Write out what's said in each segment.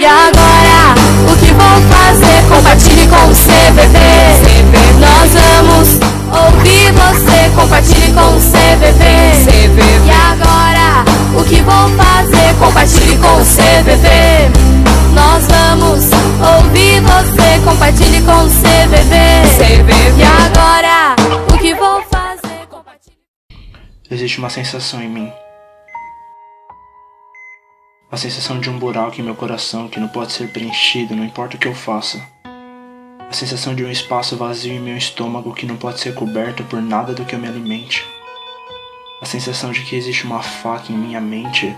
E agora, o que vou fazer? Compartilhe com o CVV. Nós vamos ouvir você. Compartilhe com o CVV. E agora, o que vou fazer? Compartilhe com o CVV. Nós vamos ouvir você. Compartilhe com o CVV. E agora, o que vou fazer? Compartilhe. Existe uma sensação em mim. A sensação de um buraco em meu coração que não pode ser preenchido, não importa o que eu faça. A sensação de um espaço vazio em meu estômago que não pode ser coberto por nada do que eu me alimente. A sensação de que existe uma faca em minha mente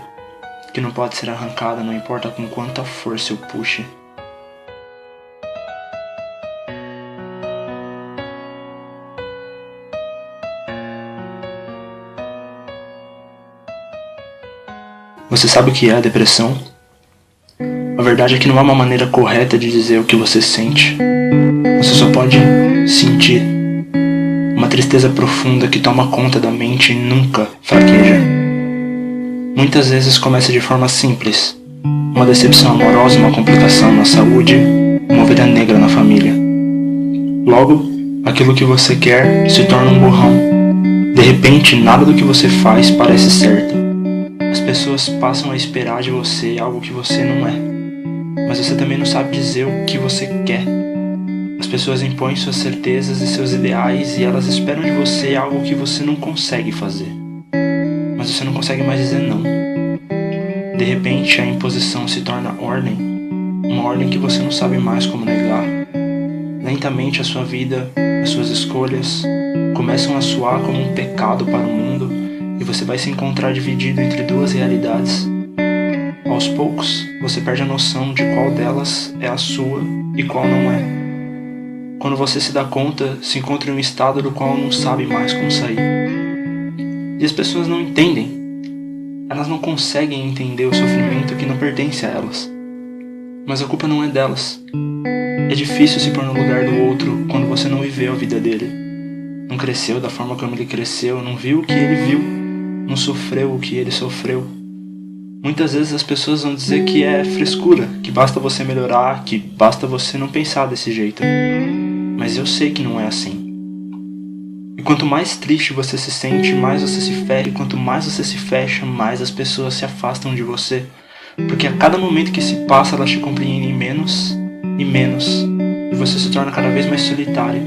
que não pode ser arrancada, não importa com quanta força eu puxe. Você sabe o que é a depressão? A verdade é que não há uma maneira correta de dizer o que você sente. Você só pode sentir. Uma tristeza profunda que toma conta da mente e nunca fraqueja. Muitas vezes começa de forma simples. Uma decepção amorosa, uma complicação na saúde, uma ovelha negra na família. Logo, aquilo que você quer se torna um borrão. De repente, nada do que você faz parece certo. As pessoas passam a esperar de você algo que você não é, mas você também não sabe dizer o que você quer. As pessoas impõem suas certezas e seus ideais e elas esperam de você algo que você não consegue fazer, mas você não consegue mais dizer não. De repente, a imposição se torna ordem, uma ordem que você não sabe mais como negar. Lentamente, a sua vida, as suas escolhas começam a soar como um pecado para o mundo. E você vai se encontrar dividido entre duas realidades. Aos poucos, você perde a noção de qual delas é a sua e qual não é. Quando você se dá conta, se encontra em um estado do qual não sabe mais como sair. E as pessoas não entendem. Elas não conseguem entender o sofrimento que não pertence a elas. Mas a culpa não é delas. É difícil se pôr no lugar do outro quando você não viveu a vida dele. Não cresceu da forma como ele cresceu, não viu o que ele viu. Não sofreu o que ele sofreu. Muitas vezes as pessoas vão dizer que é frescura, que basta você melhorar, que basta você não pensar desse jeito. Mas eu sei que não é assim. E quanto mais triste você se sente, mais você se fere. Quanto mais você se fecha, mais as pessoas se afastam de você. Porque a cada momento que se passa, elas te compreendem menos e menos. E você se torna cada vez mais solitário.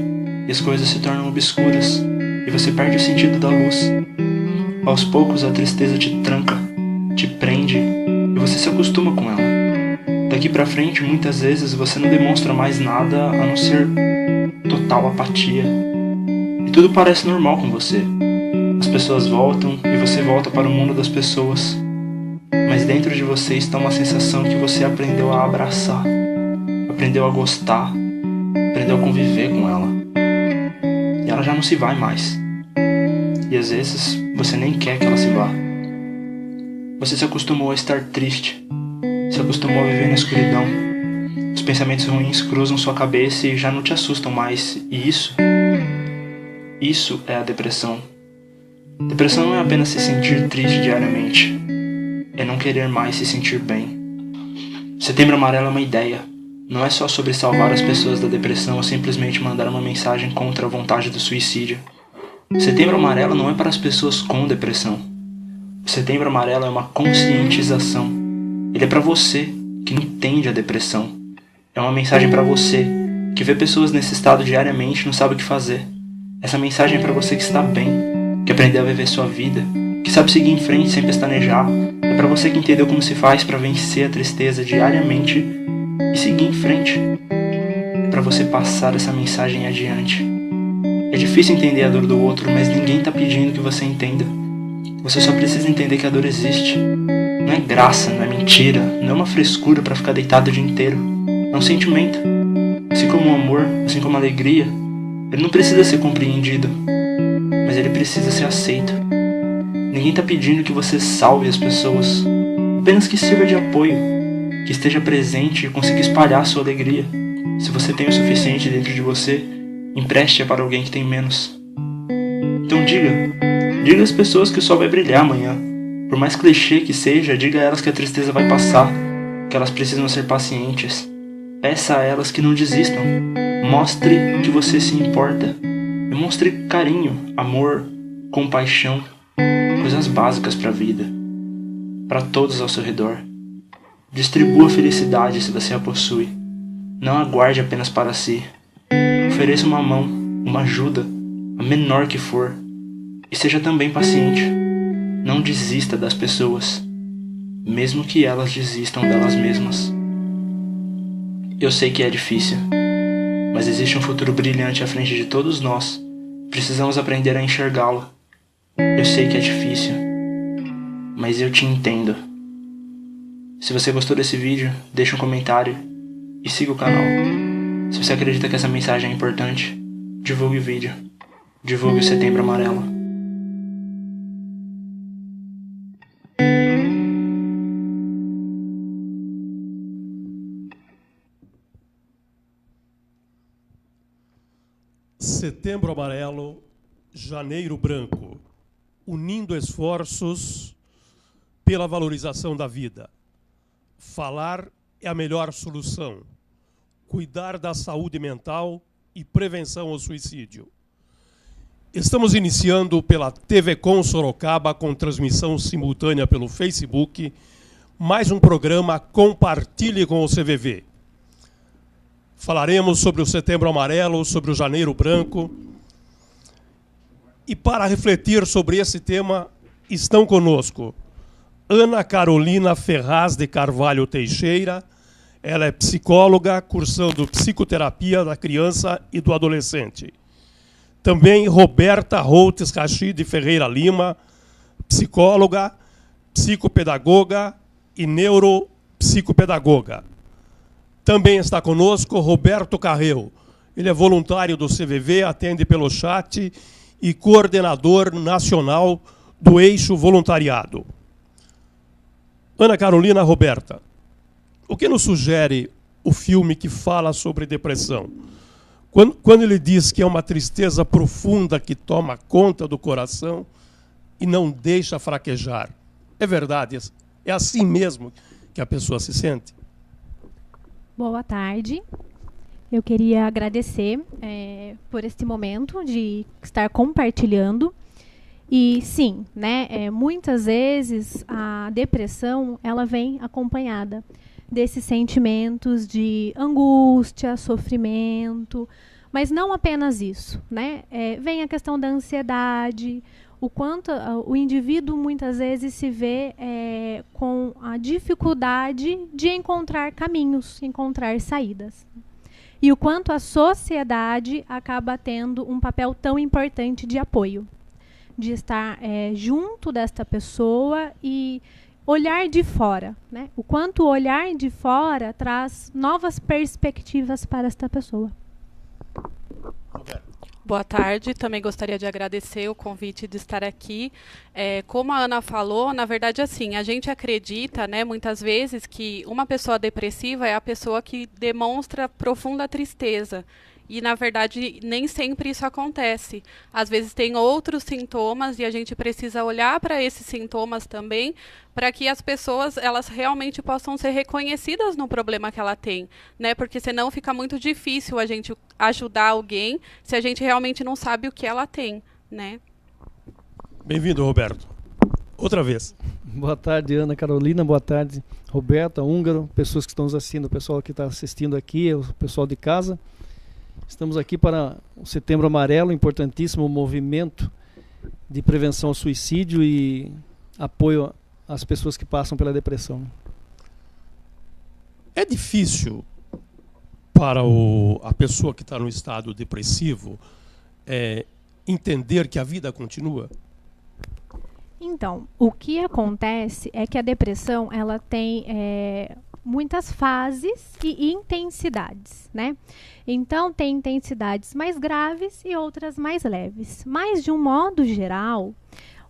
E as coisas se tornam obscuras. E você perde o sentido da luz. Aos poucos a tristeza te tranca, te prende e você se acostuma com ela. Daqui pra frente, muitas vezes você não demonstra mais nada a não ser total apatia. E tudo parece normal com você. As pessoas voltam e você volta para o mundo das pessoas. Mas dentro de você está uma sensação que você aprendeu a abraçar, aprendeu a gostar, aprendeu a conviver com ela. E ela já não se vai mais. E às vezes você nem quer que ela se vá. Você se acostumou a estar triste, se acostumou a viver na escuridão. Os pensamentos ruins cruzam sua cabeça e já não te assustam mais. E isso é a depressão. Depressão não é apenas se sentir triste diariamente, é não querer mais se sentir bem. Setembro Amarelo é uma ideia. Não é só sobre salvar as pessoas da depressão ou simplesmente mandar uma mensagem contra a vontade do suicídio. Setembro Amarelo não é para as pessoas com depressão. O Setembro Amarelo é uma conscientização. Ele é para você que entende a depressão. É uma mensagem para você que vê pessoas nesse estado diariamente e não sabe o que fazer. Essa mensagem é para você que está bem, que aprendeu a viver sua vida, que sabe seguir em frente sem pestanejar. É para você que entendeu como se faz para vencer a tristeza diariamente e seguir em frente. É para você passar essa mensagem adiante. É difícil entender a dor do outro, mas ninguém está pedindo que você entenda. Você só precisa entender que a dor existe. Não é graça, não é mentira, não é uma frescura para ficar deitado o dia inteiro. É um sentimento. Assim como o amor, assim como a alegria, ele não precisa ser compreendido, mas ele precisa ser aceito. Ninguém está pedindo que você salve as pessoas, apenas que sirva de apoio, que esteja presente e consiga espalhar a sua alegria. Se você tem o suficiente dentro de você, empreste-a para alguém que tem menos. Então diga às pessoas que o sol vai brilhar amanhã. Por mais clichê que seja, diga a elas que a tristeza vai passar, que elas precisam ser pacientes. Peça a elas que não desistam. Mostre que você se importa. Demonstre carinho, amor, compaixão, coisas básicas para a vida, para todos ao seu redor. Distribua felicidade se você a possui. Não aguarde apenas para si. Ofereça uma mão, uma ajuda, a menor que for. E seja também paciente. Não desista das pessoas, mesmo que elas desistam delas mesmas. Eu sei que é difícil, mas existe um futuro brilhante à frente de todos nós. Precisamos aprender a enxergá-lo. Eu sei que é difícil, mas eu te entendo. Se você gostou desse vídeo, deixa um comentário e siga o canal. Se você acredita que essa mensagem é importante, divulgue o vídeo. Divulgue o Setembro Amarelo. Setembro Amarelo, Janeiro Branco, unindo esforços pela valorização da vida. Falar é a melhor solução. Cuidar da saúde mental e prevenção ao suicídio. Estamos iniciando pela TV Com Sorocaba, com transmissão simultânea pelo Facebook, mais um programa Compartilhe com o CVV. Falaremos sobre o Setembro Amarelo, sobre o Janeiro Branco. E para refletir sobre esse tema, estão conosco Ana Carolina Ferraz de Carvalho Teixeira. Ela é psicóloga, cursando psicoterapia da criança e do adolescente. Também Roberta Holtz Rachi de Ferreira Lima, psicóloga, psicopedagoga e neuropsicopedagoga. Também está conosco Roberto Carreu. Ele é voluntário do CVV, atende pelo chat e coordenador nacional do Eixo Voluntariado. Ana Carolina, Roberta, o que nos sugere o filme que fala sobre depressão? Quando ele diz que é uma tristeza profunda que toma conta do coração e não deixa fraquejar. É verdade? É assim mesmo que a pessoa se sente? Boa tarde. Eu queria agradecer por este momento de estar compartilhando. E sim, né, muitas vezes a depressão ela vem acompanhada desses sentimentos de angústia, sofrimento, mas não apenas isso, né? Vem a questão da ansiedade, o quanto o indivíduo muitas vezes se vê com a dificuldade de encontrar caminhos, encontrar saídas. E o quanto a sociedade acaba tendo um papel tão importante de apoio, de estar junto desta pessoa e olhar de fora, né? O quanto o olhar de fora traz novas perspectivas para esta pessoa. Boa tarde, também gostaria de agradecer o convite de estar aqui. Como a Ana falou, na verdade, assim, a gente acredita, né, muitas vezes que uma pessoa depressiva é a pessoa que demonstra profunda tristeza. E, na verdade, nem sempre isso acontece. Às vezes tem outros sintomas e a gente precisa olhar para esses sintomas também, para que as pessoas elas realmente possam ser reconhecidas no problema que ela tem, né? Porque senão fica muito difícil a gente ajudar alguém se a gente realmente não sabe o que ela tem, né? Bem-vindo, Roberto. Outra vez. Boa tarde, Ana Carolina. Boa tarde, Roberta, Húngaro, pessoas que estão nos assistindo, o pessoal que está assistindo aqui, o pessoal de casa. Estamos aqui para o Setembro Amarelo, importantíssimo movimento de prevenção ao suicídio e apoio às pessoas que passam pela depressão. É difícil para a pessoa que está no estado depressivo entender que a vida continua? Então, o que acontece é que a depressão ela tem muitas fases e intensidades, né? Então, tem intensidades mais graves e outras mais leves. Mas, de um modo geral,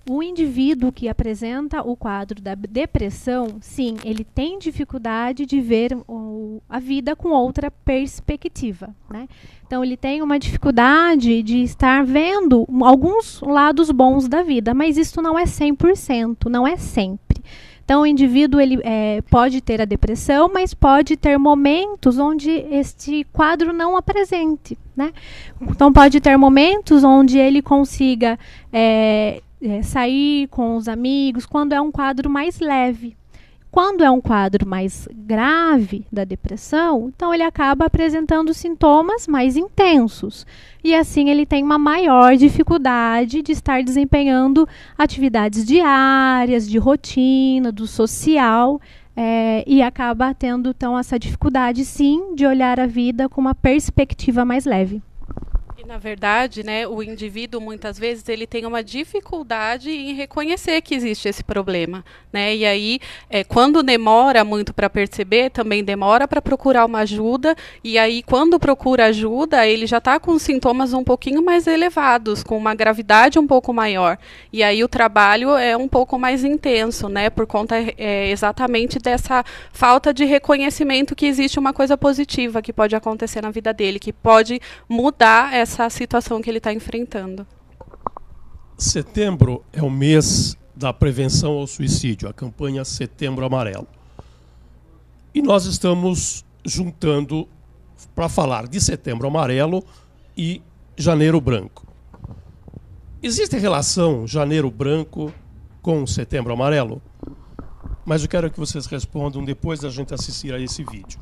o indivíduo que apresenta o quadro da depressão, sim, ele tem dificuldade de ver a vida com outra perspectiva, né? Então, ele tem uma dificuldade de estar vendo alguns lados bons da vida, mas isso não é 100%, não é sempre. Então, o indivíduo ele pode ter a depressão, mas pode ter momentos onde este quadro não apresente, né? Então, pode ter momentos onde ele consiga sair com os amigos, quando é um quadro mais leve. Quando é um quadro mais grave da depressão, então ele acaba apresentando sintomas mais intensos. E assim ele tem uma maior dificuldade de estar desempenhando atividades diárias, de rotina, do social, e acaba tendo então essa dificuldade sim de olhar a vida com uma perspectiva mais leve. Na verdade, né, o indivíduo, muitas vezes, ele tem uma dificuldade em reconhecer que existe esse problema, né? E aí, quando demora muito para perceber, também demora para procurar uma ajuda, e aí, quando procura ajuda, ele já está com sintomas um pouquinho mais elevados, com uma gravidade um pouco maior. E aí, o trabalho é um pouco mais intenso, né? Por conta exatamente dessa falta de reconhecimento que existe uma coisa positiva que pode acontecer na vida dele, que pode mudar essa situação que ele está enfrentando. Setembro é o mês da prevenção ao suicídio, a campanha Setembro Amarelo. E nós estamos juntando para falar de Setembro Amarelo e Janeiro Branco. Existe relação Janeiro Branco com Setembro Amarelo? Mas eu quero que vocês respondam depois da gente assistir a esse vídeo.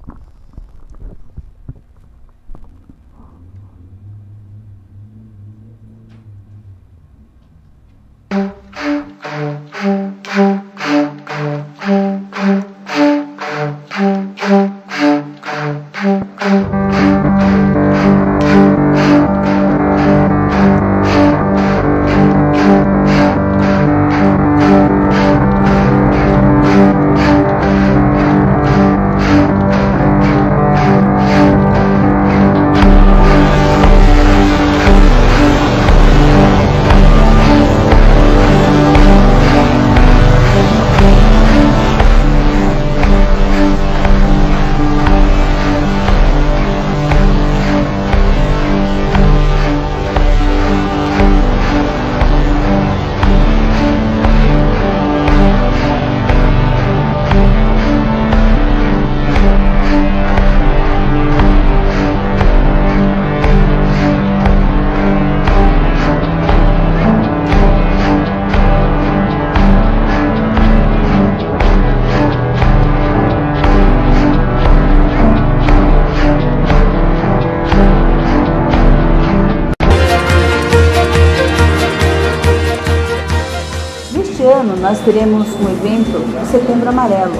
Nós teremos um evento de Setembro Amarelo,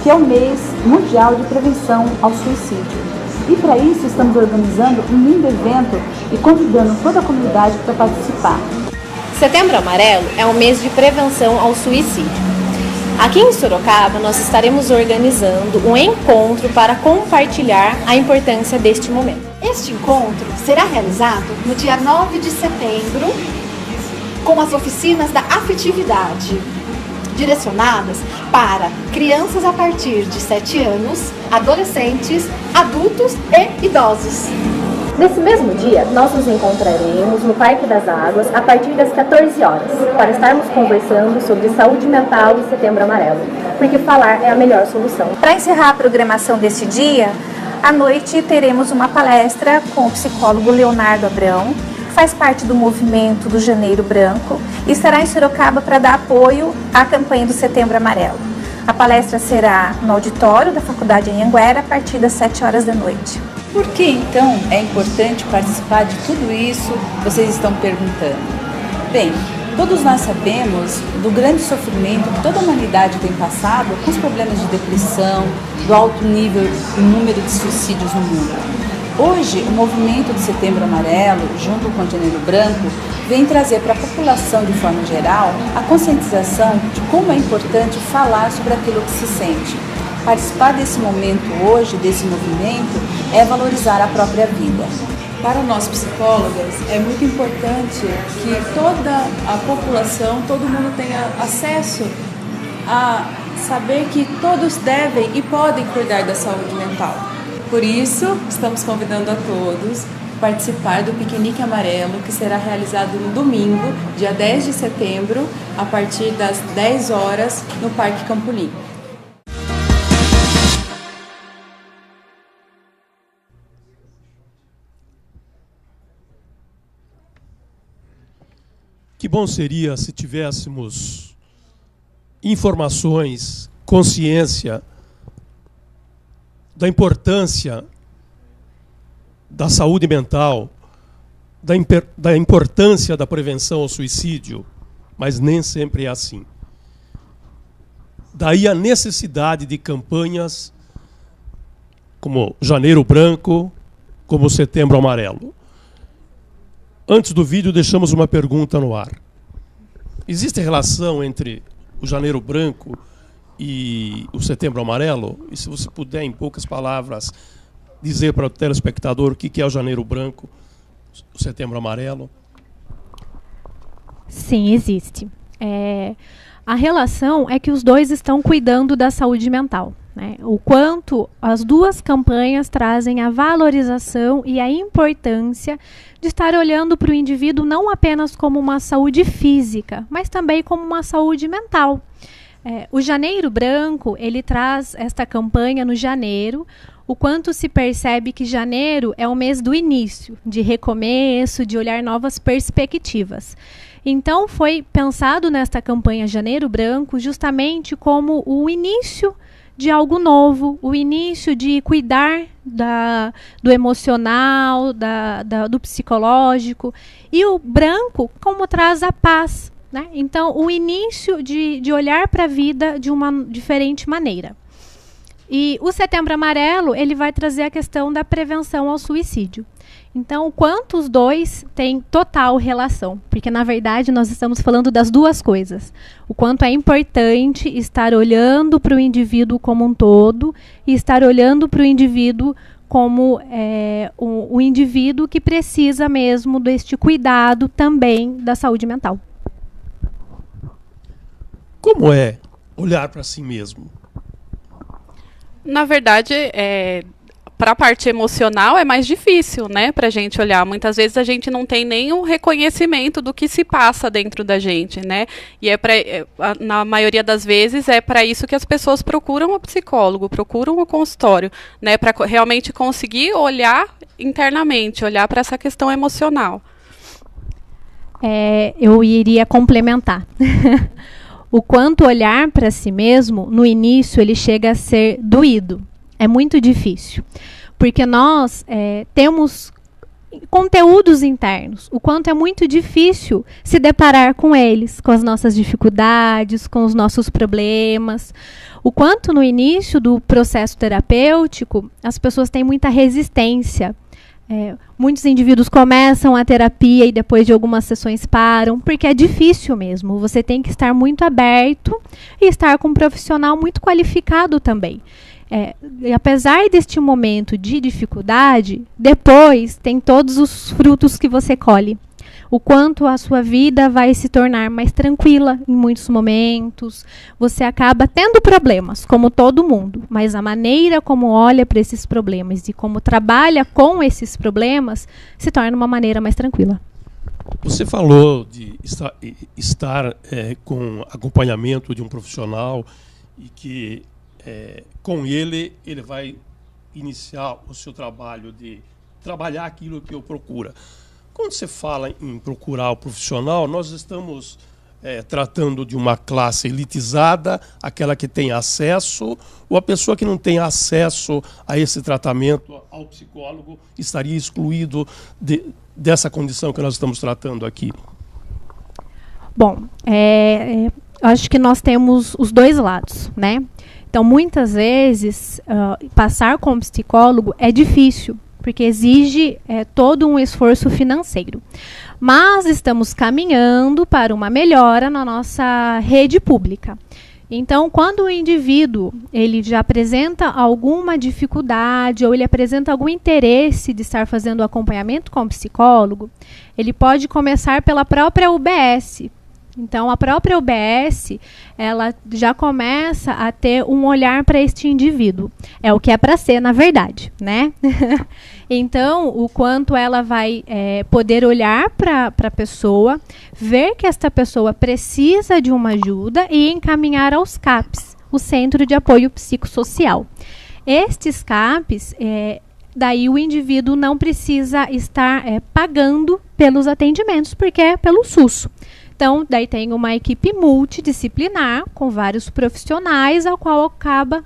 que é o mês mundial de prevenção ao suicídio. E para isso estamos organizando um lindo evento e convidando toda a comunidade para participar. Setembro Amarelo é um mês de prevenção ao suicídio. Aqui em Sorocaba nós estaremos organizando um encontro para compartilhar a importância deste momento. Este encontro será realizado no dia 9 de setembro com as oficinas da afetividade, direcionadas para crianças a partir de 7 anos, adolescentes, adultos e idosos. Nesse mesmo dia, nós nos encontraremos no Parque das Águas a partir das 14 horas, para estarmos conversando sobre saúde mental e Setembro Amarelo, porque falar é a melhor solução. Para encerrar a programação desse dia, à noite teremos uma palestra com o psicólogo Leonardo Abrão, faz parte do movimento do Janeiro Branco e estará em Sorocaba para dar apoio à campanha do Setembro Amarelo. A palestra será no auditório da Faculdade Anhanguera a partir das 7 horas da noite. Por que então é importante participar de tudo isso? Vocês estão perguntando. Bem, todos nós sabemos do grande sofrimento que toda a humanidade tem passado com os problemas de depressão, do alto nível e número de suicídios no mundo. Hoje, o movimento do Setembro Amarelo, junto com o Janeiro Branco, vem trazer para a população de forma geral a conscientização de como é importante falar sobre aquilo que se sente. Participar desse momento hoje, desse movimento, é valorizar a própria vida. Para nós psicólogas, é muito importante que toda a população, todo mundo tenha acesso a saber que todos devem e podem cuidar da saúde mental. Por isso, estamos convidando a todos participar do Piquenique Amarelo, que será realizado no domingo, dia 10 de setembro, a partir das 10 horas, no Parque Campolim. Que bom seria se tivéssemos informações, consciência da importância da saúde mental, da importância da prevenção ao suicídio, mas nem sempre é assim. Daí a necessidade de campanhas como Janeiro Branco, como Setembro Amarelo. Antes do vídeo, deixamos uma pergunta no ar. Existe relação entre o Janeiro Branco e o Setembro Amarelo? E se você puder, em poucas palavras, dizer para o telespectador o que é o Janeiro Branco, o Setembro Amarelo? Sim, existe. A relação é que os dois estão cuidando da saúde mental, né? O quanto as duas campanhas trazem a valorização e a importância de estar olhando para o indivíduo não apenas como uma saúde física, mas também como uma saúde mental. O Janeiro Branco, ele traz esta campanha no janeiro, o quanto se percebe que janeiro é o mês do início, de recomeço, de olhar novas perspectivas. Então, foi pensado nesta campanha Janeiro Branco justamente como o início de algo novo, o início de cuidar do emocional, do psicológico, e o branco como traz a paz, né? Então, o início de olhar para a vida de uma diferente maneira. E o Setembro Amarelo, ele vai trazer a questão da prevenção ao suicídio. Então, o quanto os dois têm total relação, porque, na verdade, nós estamos falando das duas coisas. O quanto é importante estar olhando para o indivíduo como um todo e estar olhando para o indivíduo como o indivíduo que precisa mesmo deste cuidado também da saúde mental. Como é olhar para si mesmo? Na verdade, para a parte emocional é mais difícil, né, para a gente olhar. Muitas vezes a gente não tem nem o reconhecimento do que se passa dentro da gente, né? E na maioria das vezes é para isso que as pessoas procuram o psicólogo, procuram o consultório, né, para realmente conseguir olhar internamente, olhar para essa questão emocional. Eu iria complementar. O quanto olhar para si mesmo, no início, ele chega a ser doído. É muito difícil. Porque nós temos conteúdos internos. O quanto é muito difícil se deparar com eles, com as nossas dificuldades, com os nossos problemas. O quanto no início do processo terapêutico, as pessoas têm muita resistência. Muitos indivíduos começam a terapia e depois de algumas sessões param, porque é difícil mesmo. Você tem que estar muito aberto e estar com um profissional muito qualificado também. E apesar deste momento de dificuldade, depois tem todos os frutos que você colhe. O quanto a sua vida vai se tornar mais tranquila em muitos momentos. Você acaba tendo problemas, como todo mundo, mas a maneira como olha para esses problemas e como trabalha com esses problemas se torna uma maneira mais tranquila. Você falou de estar com acompanhamento de um profissional e que com ele vai iniciar o seu trabalho de trabalhar aquilo que eu procuro. Quando você fala em procurar o profissional, nós estamos tratando de uma classe elitizada, aquela que tem acesso, ou a pessoa que não tem acesso a esse tratamento, ao psicólogo, estaria excluído dessa condição que nós estamos tratando aqui? Bom, acho que nós temos os dois lados, né? Então, muitas vezes, passar com um psicólogo é difícil, porque exige todo um esforço financeiro. Mas estamos caminhando para uma melhora na nossa rede pública. Então, quando o indivíduo ele já apresenta alguma dificuldade ou ele apresenta algum interesse de estar fazendo acompanhamento com o psicólogo, ele pode começar pela própria UBS, Então, a própria UBS, ela já começa a ter um olhar para este indivíduo. É o que é para ser, na verdade, né? Então, o quanto ela vai poder olhar para a pessoa, ver que esta pessoa precisa de uma ajuda e encaminhar aos CAPs, o Centro de Apoio Psicossocial. Estes CAPs, daí o indivíduo não precisa estar pagando pelos atendimentos, porque é pelo SUS. Então, daí tem uma equipe multidisciplinar, com vários profissionais, ao qual acaba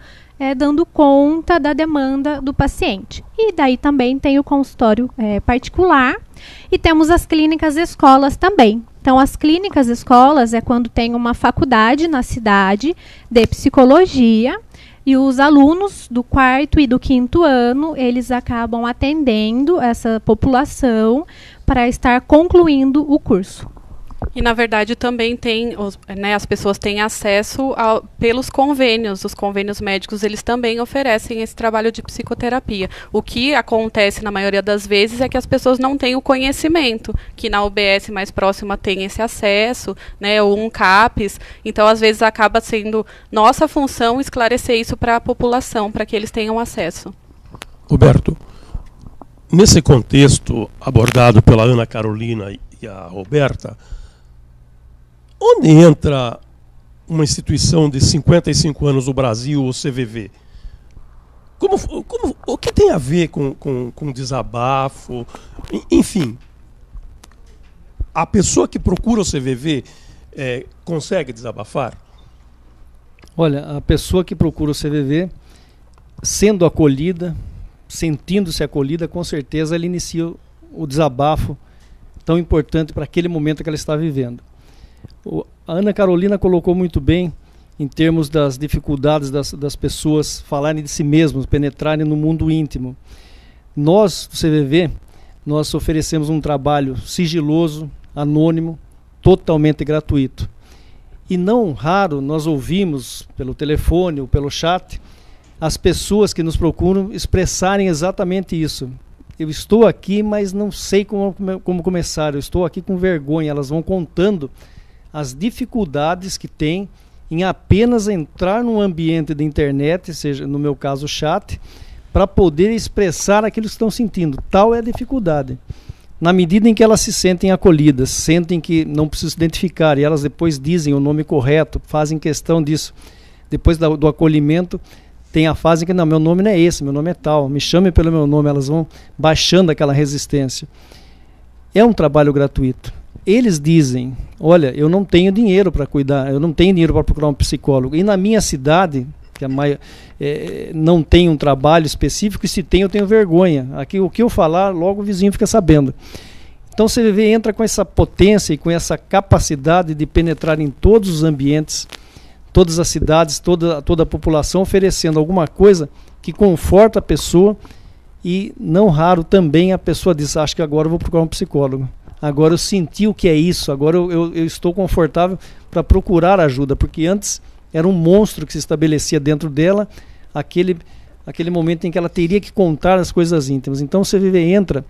dando conta da demanda do paciente. E daí também tem o consultório particular e temos as clínicas escolas também. Então, as clínicas escolas é quando tem uma faculdade na cidade de psicologia e os alunos do 4º e do 5º ano, eles acabam atendendo essa população para estar concluindo o curso. E, na verdade, também tem, as pessoas têm acesso pelos convênios. Os convênios médicos, eles também oferecem esse trabalho de psicoterapia. O que acontece, na maioria das vezes, é que as pessoas não têm o conhecimento, que na UBS mais próxima tem esse acesso, né, ou um CAPES. Então, às vezes, acaba sendo nossa função esclarecer isso para a população, para que eles tenham acesso. Roberto, nesse contexto abordado pela Ana Carolina e a Roberta, onde entra uma instituição de 55 anos no Brasil, o CVV? O que tem a ver com desabafo? Enfim, a pessoa que procura o CVV consegue desabafar? Olha, a pessoa que procura o CVV, sendo acolhida, sentindo-se acolhida, com certeza ela inicia o desabafo tão importante para aquele momento que ela está vivendo. A Ana Carolina colocou muito bem em termos das dificuldades das pessoas falarem de si mesmos, penetrarem no mundo íntimo. Nós, do CVV, nós oferecemos um trabalho sigiloso, anônimo, totalmente gratuito. E não raro nós ouvimos pelo telefone ou pelo chat as pessoas que nos procuram expressarem exatamente isso. Eu estou aqui, mas não sei como começar, eu estou aqui com vergonha. Elas vão contando as dificuldades que tem em apenas entrar num ambiente de internet, seja no meu caso o chat, para poder expressar aquilo que estão sentindo. Tal é a dificuldade. Na medida em que elas se sentem acolhidas, sentem que não precisam se identificar, e elas depois dizem o nome correto, fazem questão disso. Depois do acolhimento, tem a fase que não, meu nome não é esse, meu nome é tal, me chame pelo meu nome, elas vão baixando aquela resistência. É um trabalho gratuito. Eles dizem, olha, eu não tenho dinheiro para cuidar, eu não tenho dinheiro para procurar um psicólogo. E na minha cidade, que não tem um trabalho específico, e se tem, eu tenho vergonha. Aqui, o que eu falar, logo o vizinho fica sabendo. Então o CVV entra com essa potência e com essa capacidade de penetrar em todos os ambientes, todas as cidades, toda a população, oferecendo alguma coisa que conforta a pessoa. E não raro também a pessoa diz, acho que agora eu vou procurar um psicólogo. Agora eu senti o que é isso, agora eu estou confortável para procurar ajuda, porque antes era um monstro que se estabelecia dentro dela, aquele momento em que ela teria que contar as coisas íntimas. Então o CVV entra,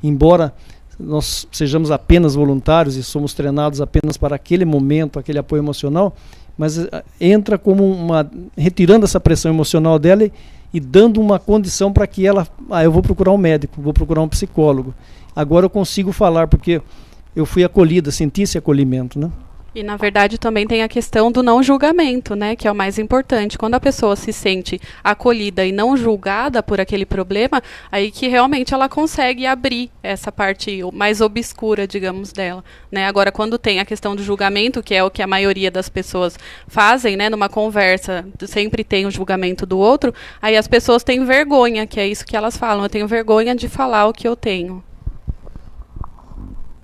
embora nós sejamos apenas voluntários e somos treinados apenas para aquele momento, aquele apoio emocional, mas entra como retirando essa pressão emocional dela e dando uma condição para que ela, eu vou procurar um médico, vou procurar um psicólogo. Agora eu consigo falar porque eu fui acolhida, senti esse acolhimento, né? E, na verdade, também tem a questão do não julgamento, né, que é o mais importante. Quando a pessoa se sente acolhida e não julgada por aquele problema, aí que realmente ela consegue abrir essa parte mais obscura, digamos, dela, né? Agora, quando tem a questão do julgamento, que é o que a maioria das pessoas fazem, né, numa conversa, sempre tem o julgamento do outro, aí as pessoas têm vergonha, que é isso que elas falam, eu tenho vergonha de falar o que eu tenho.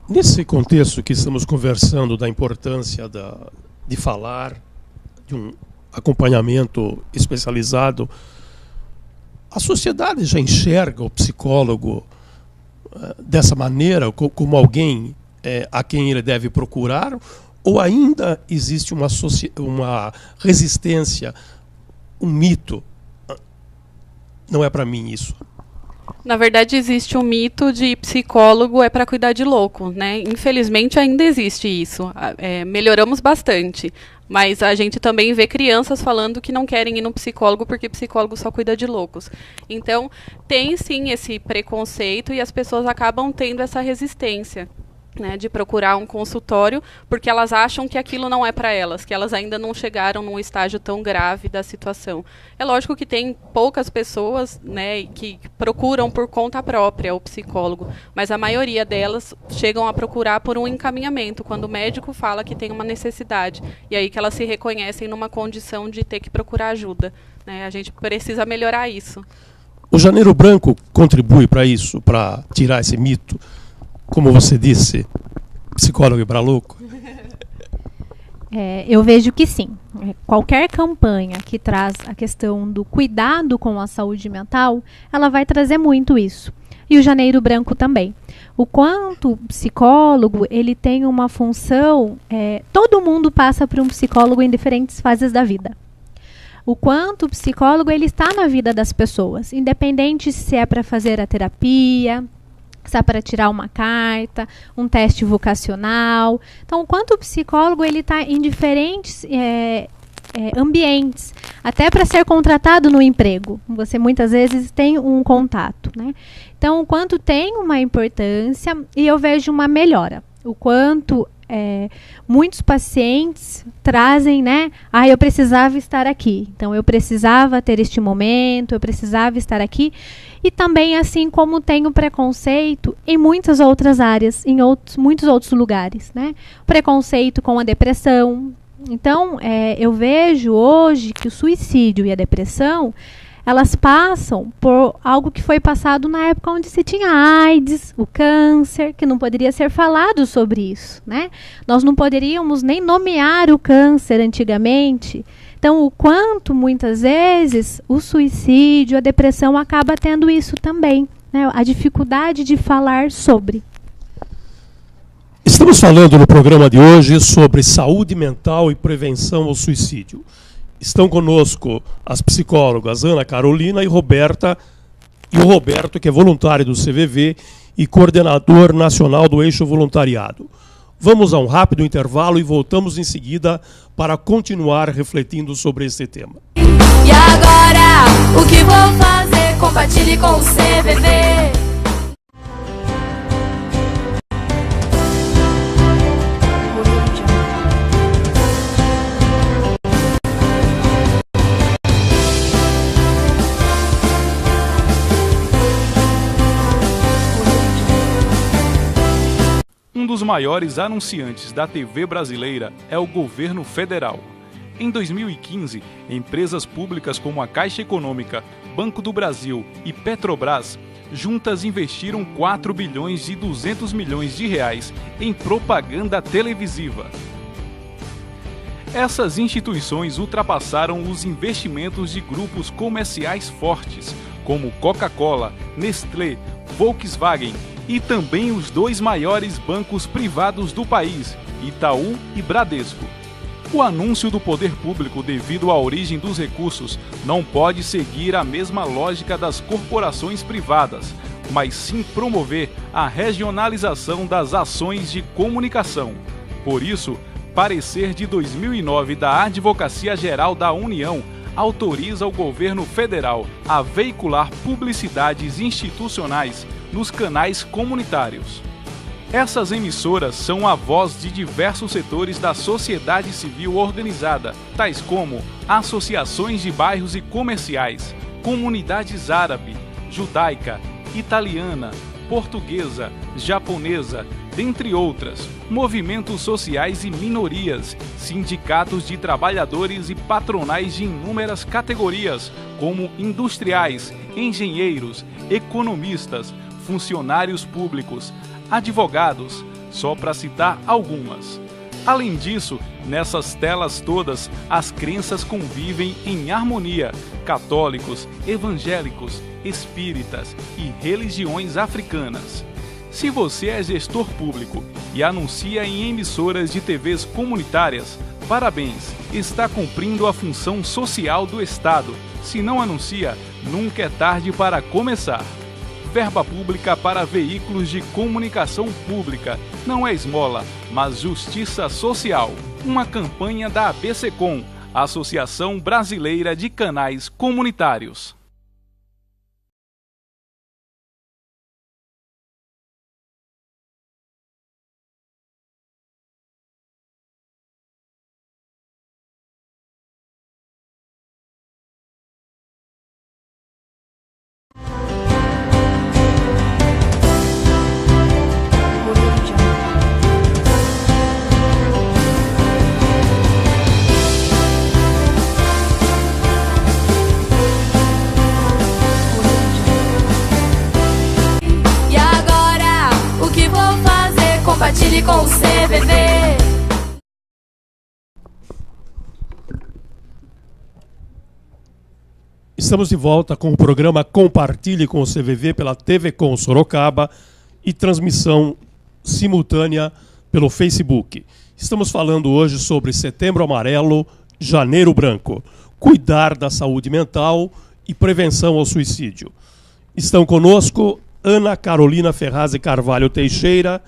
Nesse contexto que estamos conversando da importância de falar, de um acompanhamento especializado, a sociedade já enxerga o psicólogo dessa maneira, como alguém a quem ele deve procurar, ou ainda existe uma resistência, um mito? Não é para mim isso. Na verdade, existe o mito de psicólogo é para cuidar de louco, né? Infelizmente, ainda existe isso. Melhoramos bastante. Mas a gente também vê crianças falando que não querem ir no psicólogo porque psicólogo só cuida de loucos. Então, tem sim esse preconceito e as pessoas acabam tendo essa resistência, né, de procurar um consultório, porque elas acham que aquilo não é para elas, que elas ainda não chegaram num estágio tão grave da situação. É lógico que tem poucas pessoas, né, que procuram por conta própria o psicólogo, mas a maioria delas chegam a procurar por um encaminhamento, quando o médico fala que tem uma necessidade, e aí que elas se reconhecem numa condição de ter que procurar ajuda, né? A gente precisa melhorar isso. O Janeiro Branco contribui para isso, para tirar esse mito? Como você disse, psicólogo é para louco? Eu vejo que sim. Qualquer campanha que traz a questão do cuidado com a saúde mental, ela vai trazer muito isso. E o Janeiro Branco também. O quanto o psicólogo ele tem uma função, todo mundo passa por um psicólogo em diferentes fases da vida. O quanto o psicólogo ele está na vida das pessoas, independente se é para fazer a terapia, se é para tirar uma carta, um teste vocacional. Então, o quanto o psicólogo ele está em diferentes ambientes, até para ser contratado no emprego. Você muitas vezes tem um contato, né? Então, o quanto tem uma importância e eu vejo uma melhora. O quanto muitos pacientes trazem, né? Eu precisava estar aqui. Então, eu precisava ter este momento, eu precisava estar aqui. E também, assim como tem o preconceito em muitas outras áreas, em muitos outros lugares, né? Preconceito com a depressão. Então, eu vejo hoje que o suicídio e a depressão, elas passam por algo que foi passado na época onde se tinha AIDS, o câncer, que não poderia ser falado sobre isso, né? Nós não poderíamos nem nomear o câncer antigamente. Então, o quanto, muitas vezes, o suicídio, a depressão acaba tendo isso também, né? A dificuldade de falar sobre. Estamos falando no programa de hoje sobre saúde mental e prevenção ao suicídio. Estão conosco as psicólogas Ana Carolina e Roberta, e o Roberto, que é voluntário do CVV e coordenador nacional do Eixo Voluntariado. Vamos a um rápido intervalo e voltamos em seguida para continuar refletindo sobre esse tema. E agora, o que vou fazer? Compartilhe com o CVV. Um dos maiores anunciantes da TV brasileira é o governo federal. Em 2015, empresas públicas como a Caixa Econômica, Banco do Brasil e Petrobras juntas investiram 4 bilhões e 200 milhões de reais em propaganda televisiva. Essas instituições ultrapassaram os investimentos de grupos comerciais fortes, como Coca-Cola, Nestlé, Volkswagen, e também os 2 maiores bancos privados do país, Itaú e Bradesco. O anúncio do poder público devido à origem dos recursos não pode seguir a mesma lógica das corporações privadas, mas sim promover a regionalização das ações de comunicação. Por isso, parecer de 2009 da Advocacia Geral da União autoriza o governo federal a veicular publicidades institucionais nos canais comunitários. Essas emissoras são a voz de diversos setores da sociedade civil organizada, tais como associações de bairros e comerciais, comunidades árabe, judaica, italiana, portuguesa, japonesa, dentre outras, movimentos sociais e minorias, sindicatos de trabalhadores e patronais de inúmeras categorias, como industriais, engenheiros, economistas, funcionários públicos, advogados, só para citar algumas. Além disso, nessas telas todas, as crenças convivem em harmonia: católicos, evangélicos, espíritas e religiões africanas. Se você é gestor público e anuncia em emissoras de TVs comunitárias, parabéns, está cumprindo a função social do Estado. Se não anuncia, nunca é tarde para começar. verba pública para veículos de comunicação pública. Não é esmola, mas justiça social. Uma campanha da ABSECOM, Associação Brasileira de Canais Comunitários. Compartilhe com o CVV. Estamos de volta com o programa Compartilhe com o CVV pela TV Com Sorocaba e transmissão simultânea pelo Facebook. Estamos falando hoje sobre Setembro Amarelo, Janeiro Branco, cuidar da saúde mental e prevenção ao suicídio. Estão conosco Ana Carolina Ferraz de Carvalho Teixeira,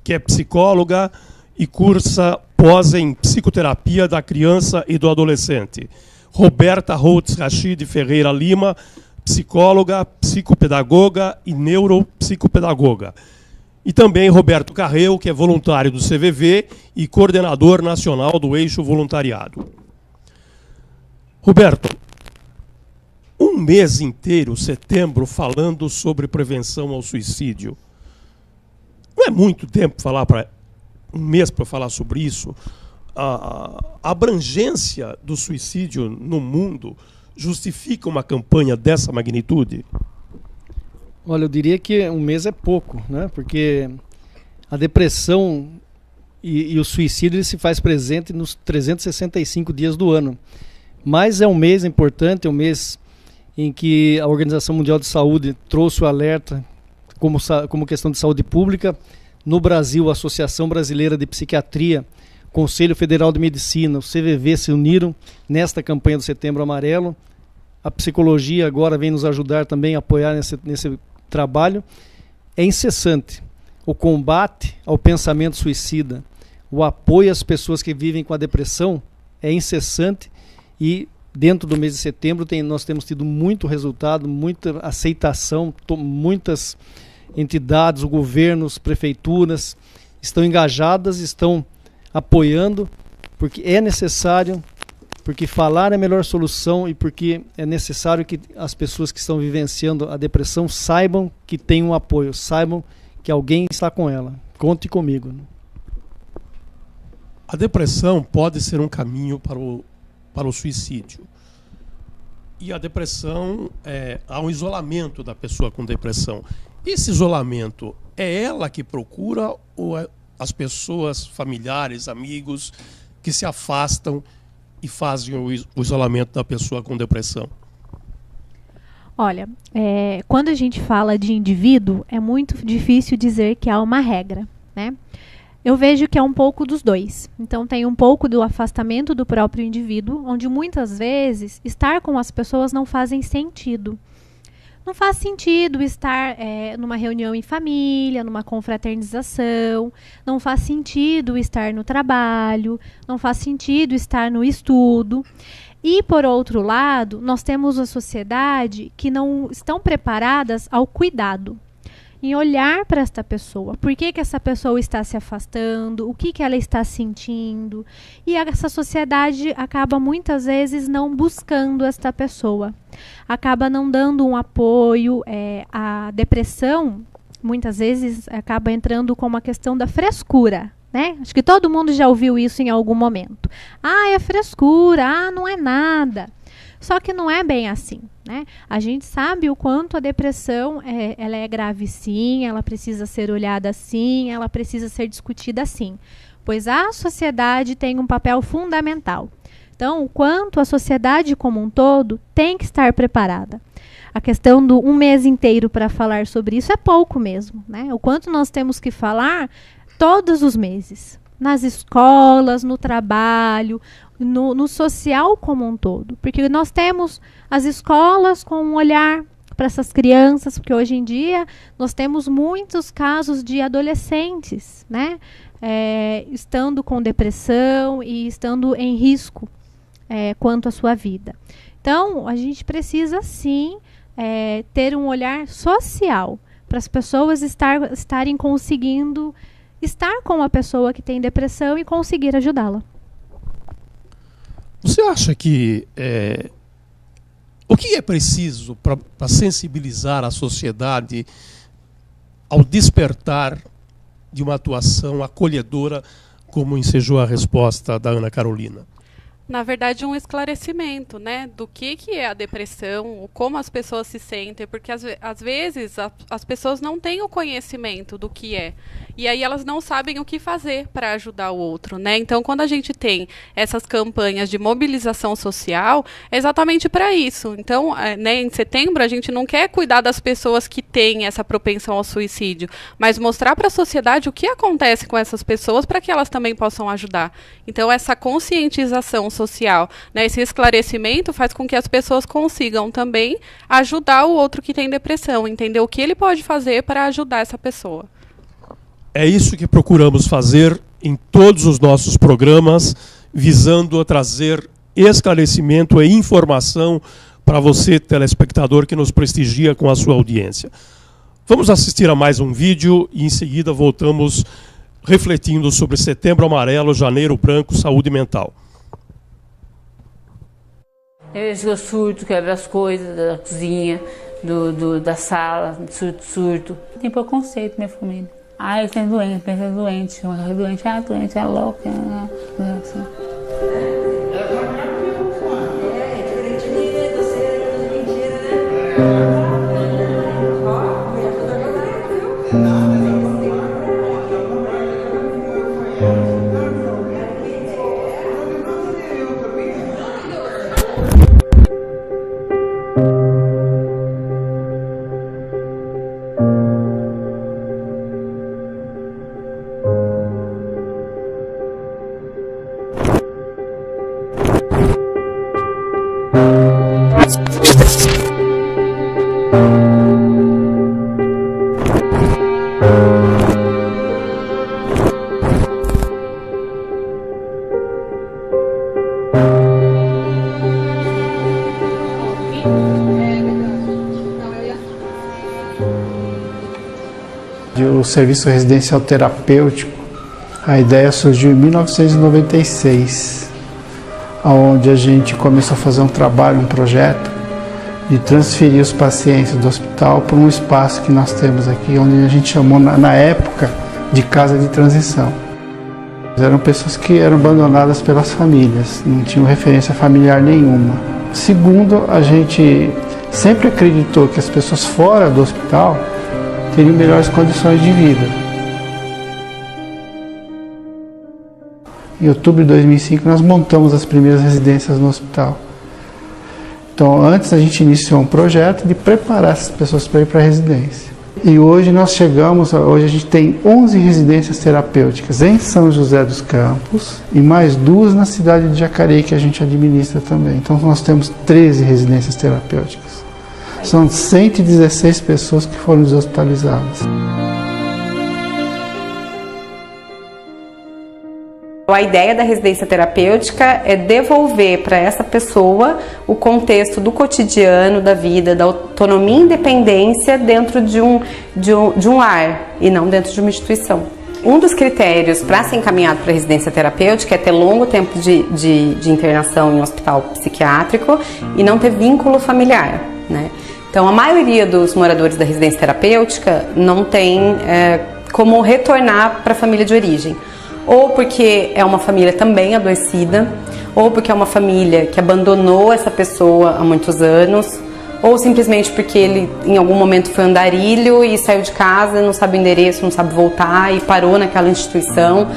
que é psicóloga e cursa pós em psicoterapia da criança e do adolescente. Roberta Holtz Rachid Ferreira Lima, psicóloga, psicopedagoga e neuropsicopedagoga. E também Roberto Carreu, que é voluntário do CVV e coordenador nacional do Eixo Voluntariado. Roberto, um mês inteiro, setembro, falando sobre prevenção ao suicídio. Não é muito tempo um mês para falar sobre isso. A abrangência do suicídio no mundo justifica uma campanha dessa magnitude? Olha, eu diria que um mês é pouco, né? Porque a depressão e o suicídio ele se faz presente nos 365 dias do ano. Mas é um mês importante, é um mês em que a Organização Mundial de Saúde trouxe o alerta como questão de saúde pública. No Brasil, a Associação Brasileira de Psiquiatria, Conselho Federal de Medicina, o CVV se uniram nesta campanha do Setembro Amarelo. A psicologia agora vem nos ajudar também a apoiar nesse trabalho. É incessante o combate ao pensamento suicida, o apoio às pessoas que vivem com a depressão é incessante e dentro do mês de setembro nós temos tido muito resultado, muita aceitação, muitas entidades, os governos, prefeituras estão engajadas, estão apoiando, porque é necessário, porque falar é a melhor solução e porque é necessário que as pessoas que estão vivenciando a depressão saibam que tem um apoio, saibam que alguém está com ela. Conte comigo. A depressão pode ser um caminho para o suicídio. E a depressão, há um isolamento da pessoa com depressão. Esse isolamento, é ela que procura ou é as pessoas, familiares, amigos, que se afastam e fazem o isolamento da pessoa com depressão? Olha, quando a gente fala de indivíduo, é muito difícil dizer que há uma regra, né? Eu vejo que é um pouco dos dois. Então tem um pouco do afastamento do próprio indivíduo, onde muitas vezes estar com as pessoas não fazem sentido. Não faz sentido estar numa reunião em família, numa confraternização, não faz sentido estar no trabalho, não faz sentido estar no estudo. E, por outro lado, nós temos a sociedade que não estão preparadas ao cuidado, em olhar para esta pessoa. Por que essa pessoa está se afastando? O que ela está sentindo? E essa sociedade acaba muitas vezes não buscando esta pessoa. Acaba não dando um apoio. A depressão, muitas vezes, acaba entrando com uma questão da frescura. Né? Acho que todo mundo já ouviu isso em algum momento. Ah, é frescura, não é nada. Só que não é bem assim, né? A gente sabe o quanto a depressão ela é grave sim, ela precisa ser olhada sim, ela precisa ser discutida sim, pois a sociedade tem um papel fundamental. Então, o quanto a sociedade como um todo tem que estar preparada. A questão do um mês inteiro para falar sobre isso é pouco mesmo, né? O quanto nós temos que falar todos os meses, nas escolas, no trabalho, no social como um todo. Porque nós temos as escolas com um olhar para essas crianças, porque hoje em dia nós temos muitos casos de adolescentes, né, estando com depressão e estando em risco quanto à sua vida. Então, a gente precisa, sim, ter um olhar social para as pessoas estarem conseguindo estar com uma pessoa que tem depressão e conseguir ajudá-la. Você acha que o que é preciso para sensibilizar a sociedade ao despertar de uma atuação acolhedora, como ensejou a resposta da Ana Carolina? Na verdade, um esclarecimento, né, do que é a depressão, como as pessoas se sentem, porque às vezes as pessoas não têm o conhecimento do que é. E aí elas não sabem o que fazer para ajudar o outro, né? Então, quando a gente tem essas campanhas de mobilização social, é exatamente para isso. Então, né, em setembro, a gente não quer cuidar das pessoas que têm essa propensão ao suicídio, mas mostrar para a sociedade o que acontece com essas pessoas para que elas também possam ajudar. Então, essa conscientização social, né, esse esclarecimento faz com que as pessoas consigam também ajudar o outro que tem depressão, entender o que ele pode fazer para ajudar essa pessoa. É isso que procuramos fazer em todos os nossos programas, visando a trazer esclarecimento e informação para você, telespectador, que nos prestigia com a sua audiência. Vamos assistir a mais um vídeo e em seguida voltamos refletindo sobre Setembro Amarelo, Janeiro Branco, saúde mental. Eu surto, quebro as coisas da cozinha, da sala, surto. Tem preconceito, minha família. Ah, ele tem doente, pensa doente, doente, é louca. Assim. O serviço residencial terapêutico, a ideia surgiu em 1996, onde a gente começou a fazer um trabalho, um projeto de transferir os pacientes do hospital para um espaço que nós temos aqui, onde a gente chamou na época de casa de transição. Eram pessoas que eram abandonadas pelas famílias, não tinham referência familiar nenhuma. Segundo, a gente sempre acreditou que as pessoas fora do hospital teriam melhores condições de vida. Em outubro de 2005 nós montamos as primeiras residências no hospital. Então antes a gente iniciou um projeto de preparar essas pessoas para ir para a residência. E hoje hoje a gente tem 11 residências terapêuticas em São José dos Campos e mais 2 na cidade de Jacareí que a gente administra também. Então nós temos 13 residências terapêuticas. São 116 pessoas que foram deshospitalizadas. A ideia da residência terapêutica é devolver para essa pessoa o contexto do cotidiano, da vida, da autonomia e independência dentro de um lar e não dentro de uma instituição. Um dos critérios para ser encaminhado para a residência terapêutica é ter longo tempo de internação em um hospital psiquiátrico e não ter vínculo familiar, né? Então, a maioria dos moradores da residência terapêutica não tem como retornar para a família de origem. Ou porque é uma família também adoecida, ou porque é uma família que abandonou essa pessoa há muitos anos, ou simplesmente porque ele em algum momento foi andarilho e saiu de casa, não sabe o endereço, não sabe voltar e parou naquela instituição.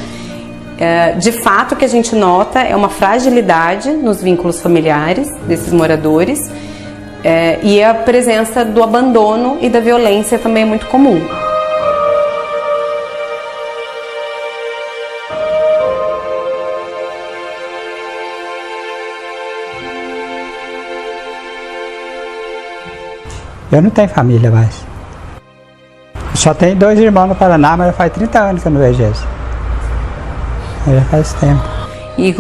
De fato, o que a gente nota é uma fragilidade nos vínculos familiares desses moradores, e a presença do abandono e da violência também é muito comum. Eu não tenho família mais. Eu só tenho 2 irmãos no Paraná, mas faz 30 anos que eu não vejo eles. Já faz tempo. E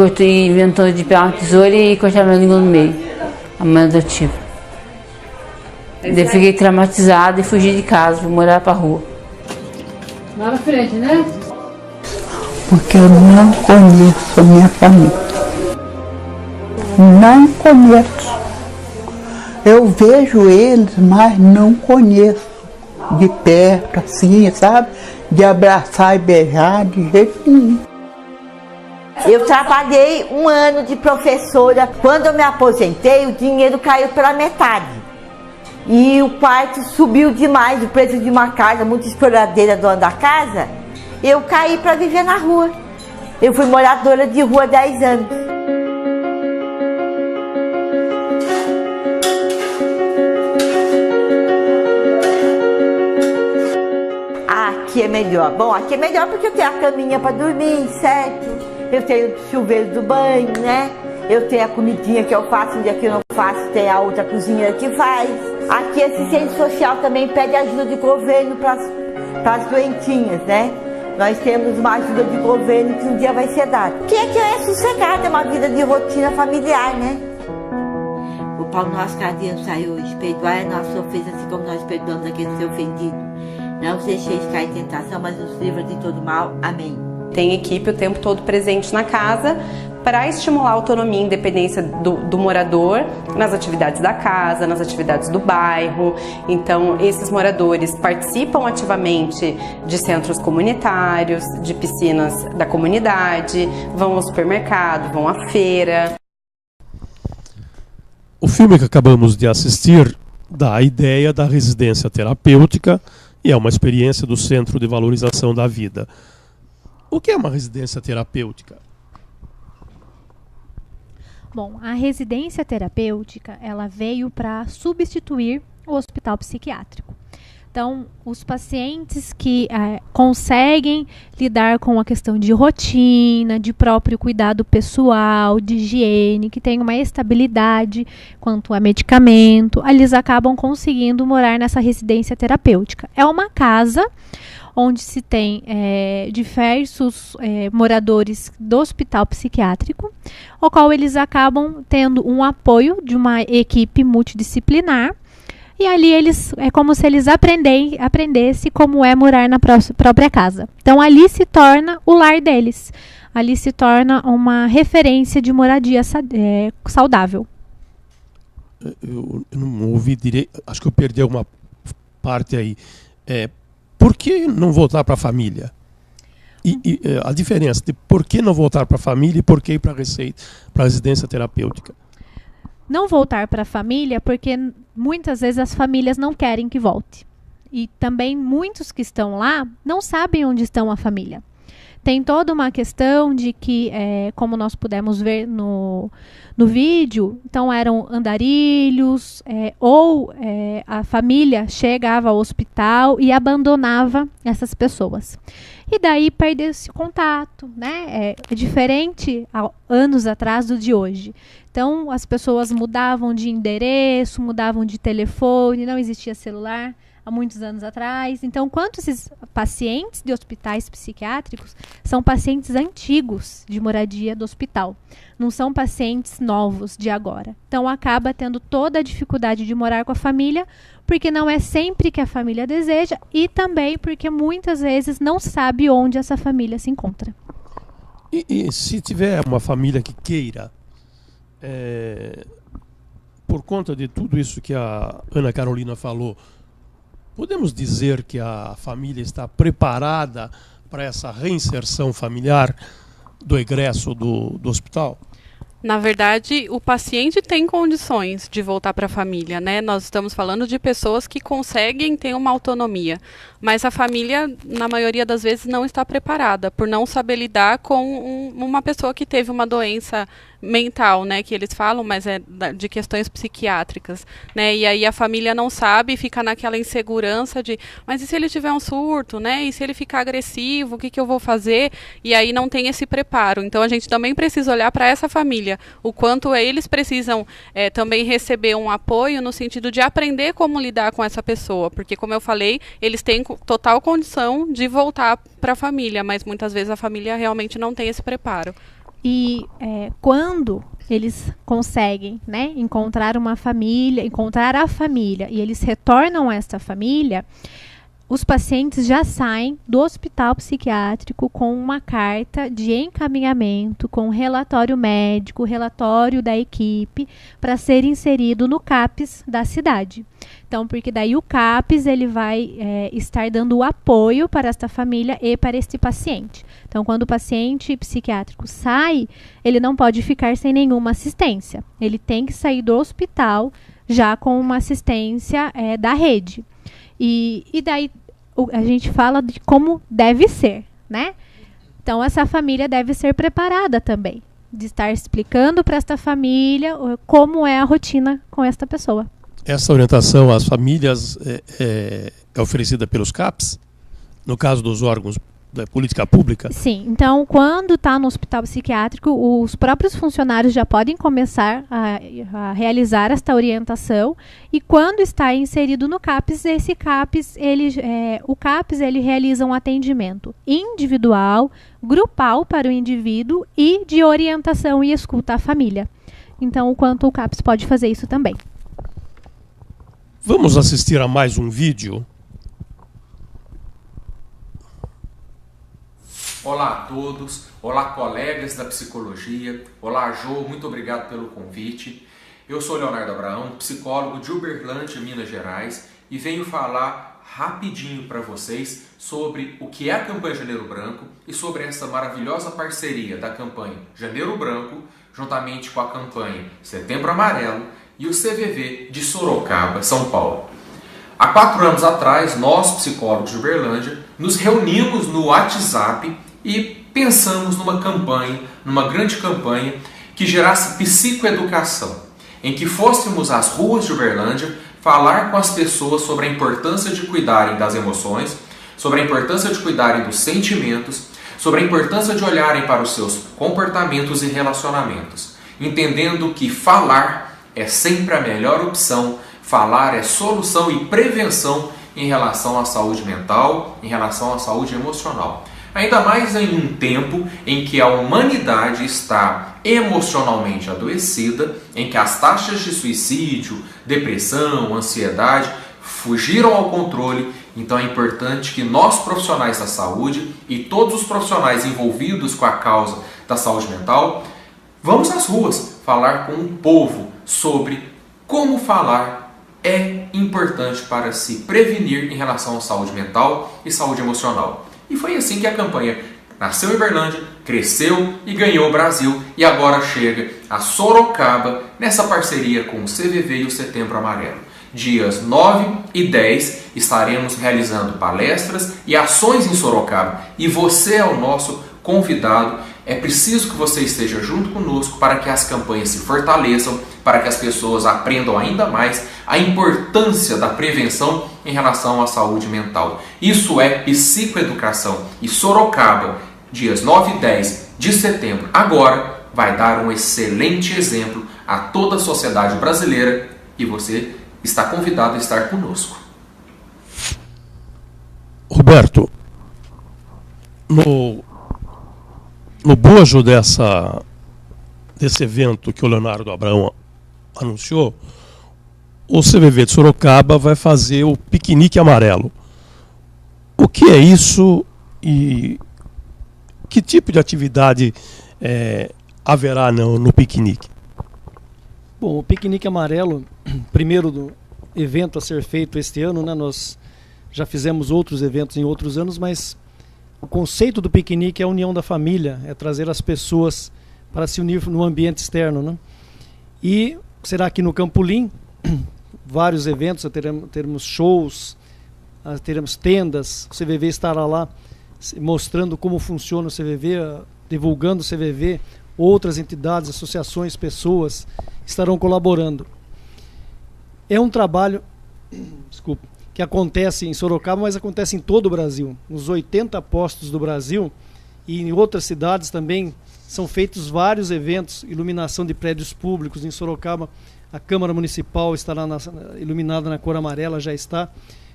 inventou de pegar uma tesoura e cortar minha língua no meio. A mãe adotiva. Daí fiquei traumatizada e fugi de casa, fui morar pra rua. Lá na frente, né? Porque eu não conheço a minha família. Não conheço. Eu vejo eles, mas não conheço. De perto, assim, sabe? De abraçar e beijar, de jeito nenhum. Eu trabalhei 1 ano de professora. Quando eu me aposentei, o dinheiro caiu pela metade. E o quarto subiu demais, o preço de uma casa, muito exploradeira dona da casa. Eu caí para viver na rua. Eu fui moradora de rua há 10 anos. Aqui é melhor. Bom, aqui é melhor porque eu tenho a caminha para dormir, certo? Eu tenho o chuveiro do banho, né? Eu tenho a comidinha que eu faço, um dia que eu não faço, tem a outra cozinheira que faz. Aqui, assistente social também pede ajuda de governo para as doentinhas, né? Nós temos uma ajuda de governo que um dia vai ser dada. Que é sossegada, é uma vida de rotina familiar, né? O Paulo Nosso Cardeal saiu hoje, perdoai a nossa ofensa, assim como nós perdoamos aquele que é ofendido. Não os deixeis cair em tentação, mas nos livra de todo mal. Amém. Tem equipe o tempo todo presente na casa para estimular a autonomia e independência do morador nas atividades da casa, nas atividades do bairro. Então, esses moradores participam ativamente de centros comunitários, de piscinas da comunidade, vão ao supermercado, vão à feira. O filme que acabamos de assistir dá a ideia da residência terapêutica e é uma experiência do Centro de Valorização da Vida. O que é uma residência terapêutica? Bom, a residência terapêutica, ela veio para substituir o hospital psiquiátrico. Então, os pacientes que conseguem lidar com a questão de rotina, de próprio cuidado pessoal, de higiene, que tem uma estabilidade quanto a medicamento, eles acabam conseguindo morar nessa residência terapêutica. É uma casa onde se tem diversos moradores do hospital psiquiátrico, ao qual eles acabam tendo um apoio de uma equipe multidisciplinar, e ali é como se eles aprendessem como é morar na própria casa. Então ali se torna o lar deles, ali se torna uma referência de moradia saudável. Eu não ouvi direito, acho que eu perdi alguma parte aí. Por que não voltar para a família? E a diferença de por que não voltar para a família e por que ir para a residência terapêutica? Não voltar para a família porque muitas vezes as famílias não querem que volte. E também muitos que estão lá não sabem onde estão a família. Tem toda uma questão de que, como nós pudemos ver no vídeo, então eram andarilhos, ou a família chegava ao hospital e abandonava essas pessoas. E daí perdeu-se o contato, né? É diferente há anos atrás do de hoje. Então as pessoas mudavam de endereço, mudavam de telefone, não existia celular há muitos anos atrás. Então, quanto esses pacientes de hospitais psiquiátricos são pacientes antigos de moradia do hospital, não são pacientes novos de agora. Então, acaba tendo toda a dificuldade de morar com a família, porque não é sempre que a família deseja e também porque muitas vezes não sabe onde essa família se encontra. E se tiver uma família que queira, por conta de tudo isso que a Ana Carolina falou, podemos dizer que a família está preparada para essa reinserção familiar do egresso do hospital? Na verdade, o paciente tem condições de voltar para a família, né? Nós estamos falando de pessoas que conseguem ter uma autonomia, mas a família, na maioria das vezes, não está preparada, por não saber lidar com uma pessoa que teve uma doença mental, né, que eles falam, mas é de questões psiquiátricas, né, e aí a família não sabe e fica naquela insegurança de, mas e se ele tiver um surto, né, e se ele ficar agressivo, o que eu vou fazer? E aí não tem esse preparo. Então a gente também precisa olhar para essa família, o quanto eles precisam também receber um apoio no sentido de aprender como lidar com essa pessoa, porque como eu falei, eles têm total condição de voltar para a família, mas muitas vezes a família realmente não tem esse preparo. E quando eles conseguem, né, encontrar a família, e eles retornam a essa família, os pacientes já saem do hospital psiquiátrico com uma carta de encaminhamento, com relatório médico, relatório da equipe, para ser inserido no CAPS da cidade. Então, porque daí o CAPS ele vai estar dando o apoio para esta família e para este paciente. Então, quando o paciente psiquiátrico sai, ele não pode ficar sem nenhuma assistência. Ele tem que sair do hospital já com uma assistência da rede. E daí a gente fala de como deve ser, né? Então, essa família deve ser preparada também, de estar explicando para esta família como é a rotina com esta pessoa. Essa orientação às famílias é oferecida pelos CAPs, no caso dos órgãos da política pública? Sim, então quando está no hospital psiquiátrico, os próprios funcionários já podem começar a realizar esta orientação, e quando está inserido no CAPS, esse CAPS, o CAPS ele realiza um atendimento individual, grupal para o indivíduo e de orientação e escuta à família. Então, o quanto o CAPS pode fazer isso também. Vamos assistir a mais um vídeo. Olá a todos, olá colegas da psicologia, olá Jô, muito obrigado pelo convite. Eu sou Leonardo Abraão, psicólogo de Uberlândia, Minas Gerais, e venho falar rapidinho para vocês sobre o que é a campanha Janeiro Branco e sobre essa maravilhosa parceria da campanha Janeiro Branco, juntamente com a campanha Setembro Amarelo e o CVV de Sorocaba, São Paulo. Há 4 anos atrás, nós, psicólogos de Uberlândia, nos reunimos no WhatsApp e pensamos numa campanha, numa grande campanha, que gerasse psicoeducação, em que fôssemos às ruas de Uberlândia falar com as pessoas sobre a importância de cuidarem das emoções, sobre a importância de cuidarem dos sentimentos, sobre a importância de olharem para os seus comportamentos e relacionamentos, entendendo que falar é sempre a melhor opção, falar é solução e prevenção em relação à saúde mental, em relação à saúde emocional. Ainda mais em um tempo em que a humanidade está emocionalmente adoecida, em que as taxas de suicídio, depressão, ansiedade fugiram ao controle. Então é importante que nós, profissionais da saúde, e todos os profissionais envolvidos com a causa da saúde mental, vamos às ruas falar com o povo sobre como falar é importante para se prevenir em relação à saúde mental e saúde emocional. E foi assim que a campanha nasceu em Uberlândia, cresceu e ganhou o Brasil, e agora chega a Sorocaba nessa parceria com o CVV e o Setembro Amarelo. Dias 9 e 10 estaremos realizando palestras e ações em Sorocaba, e você é o nosso convidado. É preciso que você esteja junto conosco para que as campanhas se fortaleçam, para que as pessoas aprendam ainda mais a importância da prevenção em relação à saúde mental. Isso é psicoeducação. E Sorocaba, dias 9 e 10 de setembro, agora vai dar um excelente exemplo a toda a sociedade brasileira, e você está convidado a estar conosco. Roberto, no bojo desse evento que o Leonardo Abraão anunciou, o CVV de Sorocaba vai fazer o piquenique amarelo. O que é isso e que tipo de atividade haverá no piquenique? Bom, o piquenique amarelo, primeiro do evento a ser feito este ano, né? Nós já fizemos outros eventos em outros anos, mas o conceito do piquenique é a união da família, é trazer as pessoas para se unir no ambiente externo, né? E será aqui no Campolim, vários eventos, teremos shows, teremos tendas, o CVV estará lá mostrando como funciona o CVV, divulgando o CVV, outras entidades, associações, pessoas estarão colaborando. É um trabalho que acontece em Sorocaba, mas acontece em todo o Brasil. Nos 80 postos do Brasil e em outras cidades também são feitos vários eventos, iluminação de prédios públicos. Em Sorocaba, a Câmara Municipal estará iluminada na cor amarela, já está.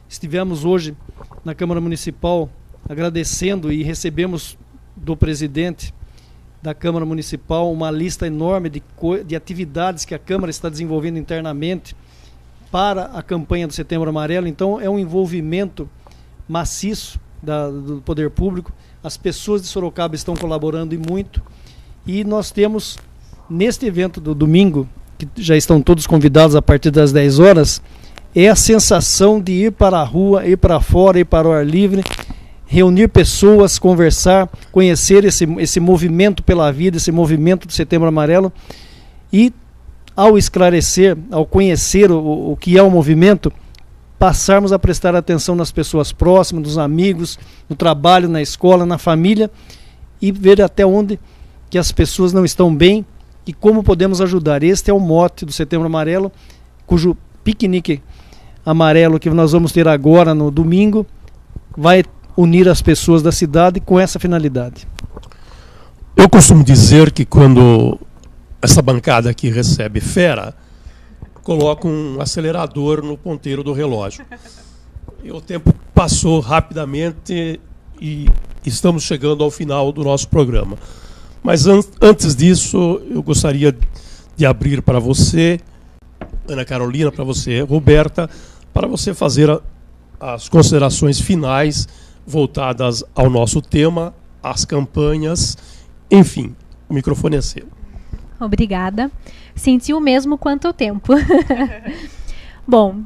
Estivemos hoje na Câmara Municipal agradecendo e recebemos do presidente da Câmara Municipal uma lista enorme de atividades que a Câmara está desenvolvendo internamente para a campanha do Setembro Amarelo. Então é um envolvimento maciço do poder público. As pessoas de Sorocaba estão colaborando e muito. E nós temos, neste evento do domingo, que já estão todos convidados a partir das 10 horas, é a sensação de ir para a rua, ir para fora, ir para o ar livre, reunir pessoas, conversar, conhecer esse movimento pela vida, esse movimento do Setembro Amarelo. E ao esclarecer, ao conhecer o que é o movimento, passarmos a prestar atenção nas pessoas próximas, nos amigos, no trabalho, na escola, na família, e ver até onde que as pessoas não estão bem e como podemos ajudar. Este é o mote do Setembro Amarelo, cujo piquenique amarelo que nós vamos ter agora no domingo vai unir as pessoas da cidade com essa finalidade. Eu costumo dizer que quando essa bancada aqui recebe fera, coloca um acelerador no ponteiro do relógio. E o tempo passou rapidamente e estamos chegando ao final do nosso programa. Mas antes disso, eu gostaria de abrir para você, Ana Carolina, para você, Roberta, para você fazer as considerações finais voltadas ao nosso tema, às campanhas, enfim, o microfone é seu. Obrigada. Senti o mesmo quanto ao tempo. Bom,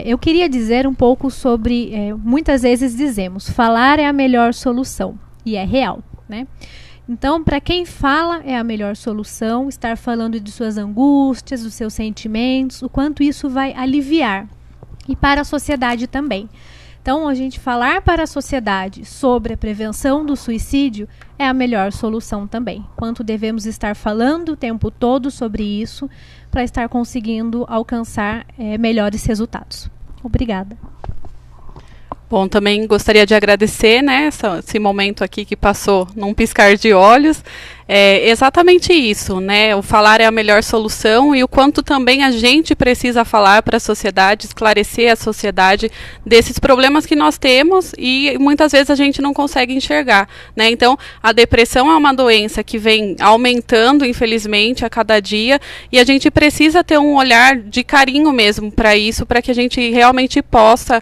eu queria dizer um pouco sobre, muitas vezes dizemos, falar é a melhor solução, e é real, né? Então, para quem fala é a melhor solução, estar falando de suas angústias, dos seus sentimentos, o quanto isso vai aliviar, e para a sociedade também. Então, a gente falar para a sociedade sobre a prevenção do suicídio é a melhor solução também. Quanto devemos estar falando o tempo todo sobre isso para estar conseguindo alcançar melhores resultados. Obrigada. Bom, também gostaria de agradecer, né, esse momento aqui que passou num piscar de olhos. É exatamente isso, né? O falar é a melhor solução e o quanto também a gente precisa falar para a sociedade, esclarecer a sociedade desses problemas que nós temos e muitas vezes a gente não consegue enxergar, né? Então, a depressão é uma doença que vem aumentando, infelizmente, a cada dia e a gente precisa ter um olhar de carinho mesmo para isso, para que a gente realmente possa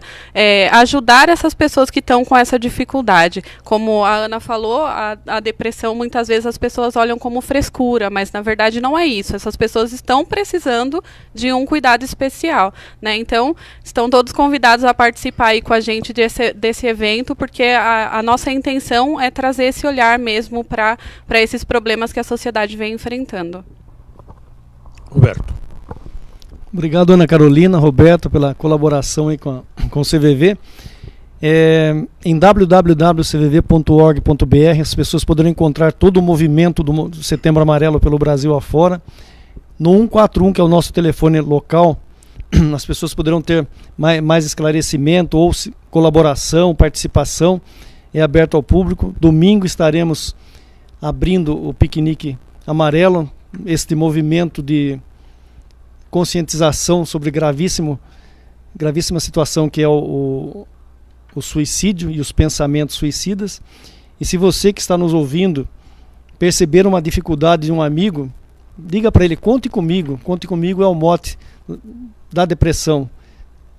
ajudar essas pessoas que estão com essa dificuldade. Como a Ana falou, a depressão, muitas vezes as pessoas olham como frescura, mas na verdade não é isso. Essas pessoas estão precisando de um cuidado especial, né? Então, estão todos convidados a participar aí com a gente desse evento, porque a nossa intenção é trazer esse olhar mesmo para esses problemas que a sociedade vem enfrentando. Roberto. Obrigado, Ana Carolina, Roberto, pela colaboração aí com o CVV. Em www.cvv.org.br as pessoas poderão encontrar todo o movimento do Setembro Amarelo pelo Brasil afora. No 141, que é o nosso telefone local, as pessoas poderão ter mais esclarecimento ou colaboração, participação. É aberto ao público. Domingo estaremos abrindo o piquenique amarelo, este movimento de conscientização sobre gravíssima situação que é o suicídio e os pensamentos suicidas. E se você que está nos ouvindo perceber uma dificuldade de um amigo, diga para ele, conte comigo é o mote da depressão.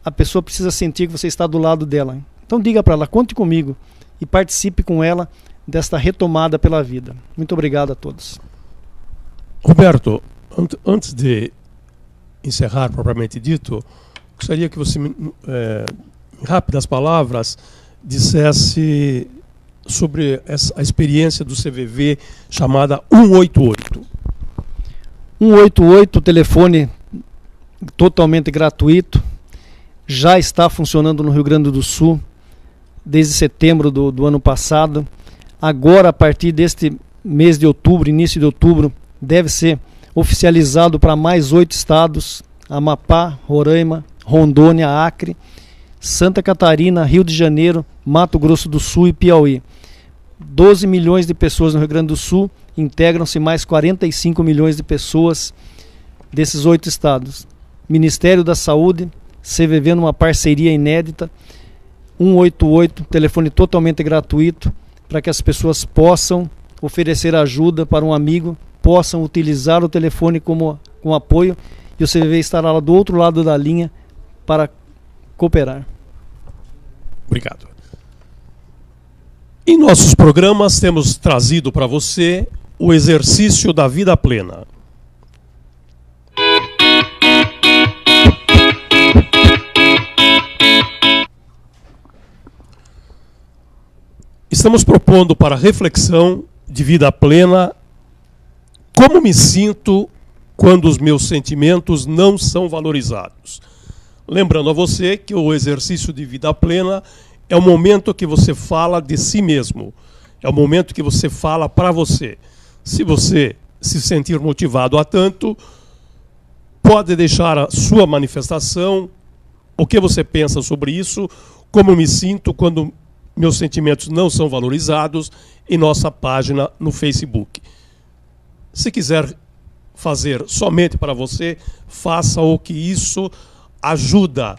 A pessoa precisa sentir que você está do lado dela. Então diga para ela, conte comigo e participe com ela desta retomada pela vida. Muito obrigado a todos. Roberto, antes de encerrar propriamente dito, gostaria que você em rápidas palavras, dissesse sobre a experiência do CVV chamada 188. 188, telefone totalmente gratuito, já está funcionando no Rio Grande do Sul desde setembro do ano passado. Agora, a partir deste mês de outubro, início de outubro, deve ser oficializado para mais 8 estados: Amapá, Roraima, Rondônia, Acre, Santa Catarina, Rio de Janeiro, Mato Grosso do Sul e Piauí. 12 milhões de pessoas no Rio Grande do Sul, integram-se mais 45 milhões de pessoas desses 8 estados. Ministério da Saúde, CVV numa parceria inédita, 188, telefone totalmente gratuito, para que as pessoas possam oferecer ajuda para um amigo, possam utilizar o telefone como apoio, e o CVV estará lá do outro lado da linha para cooperar. Obrigado. Em nossos programas temos trazido para você o exercício da vida plena. Estamos propondo para reflexão de vida plena como me sinto quando os meus sentimentos não são valorizados. Lembrando a você que o exercício de vida plena é o momento que você fala de si mesmo, é o momento que você fala para você. Se você se sentir motivado a tanto, pode deixar a sua manifestação, o que você pensa sobre isso, como me sinto quando meus sentimentos não são valorizados, em nossa página no Facebook. Se quiser fazer somente para você, faça-o, que isso ajuda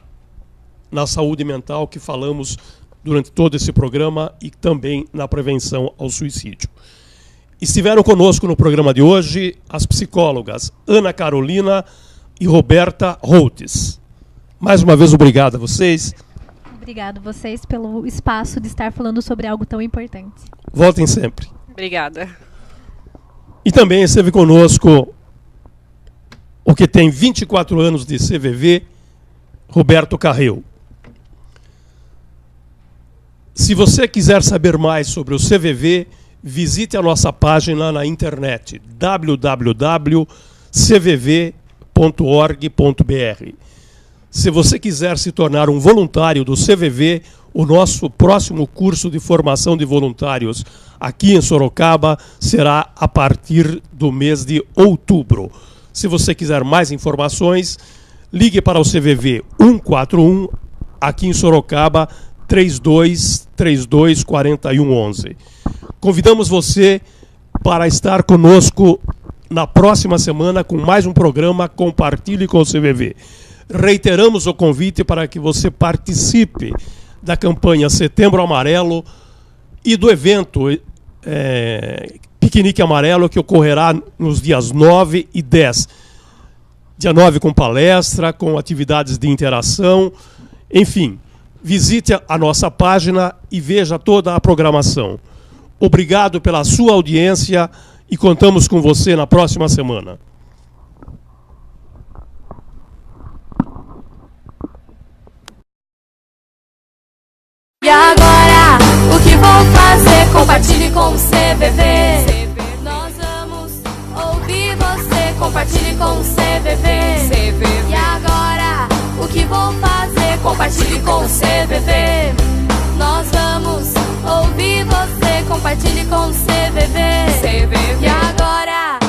na saúde mental que falamos durante todo esse programa e também na prevenção ao suicídio. Estiveram conosco no programa de hoje as psicólogas Ana Carolina e Roberta Holtz. Mais uma vez, obrigado a vocês. Obrigado a vocês pelo espaço de estar falando sobre algo tão importante. Voltem sempre. Obrigada. E também esteve conosco o que tem 24 anos de CVV, Roberto Carreu. Se você quiser saber mais sobre o CVV, visite a nossa página na internet www.cvv.org.br. Se você quiser se tornar um voluntário do CVV, o nosso próximo curso de formação de voluntários aqui em Sorocaba será a partir do mês de outubro. Se você quiser mais informações, ligue para o CVV 141, aqui em Sorocaba, 3232 4111. Convidamos você para estar conosco na próxima semana com mais um programa Compartilhe com o CVV. Reiteramos o convite para que você participe da campanha Setembro Amarelo e do evento Piquenique Amarelo, que ocorrerá nos dias 9 e 10. Dia 9 com palestra, com atividades de interação, enfim. Visite a nossa página e veja toda a programação. Obrigado pela sua audiência e contamos com você na próxima semana. E agora, o que vou fazer? Compartilhe com o CVV. Nós vamos ouvir você. Compartilhe com o CVV. E agora, o que vou fazer? Compartilhe com o CVV. Nós vamos ouvir você. Compartilhe com o CVV. E agora,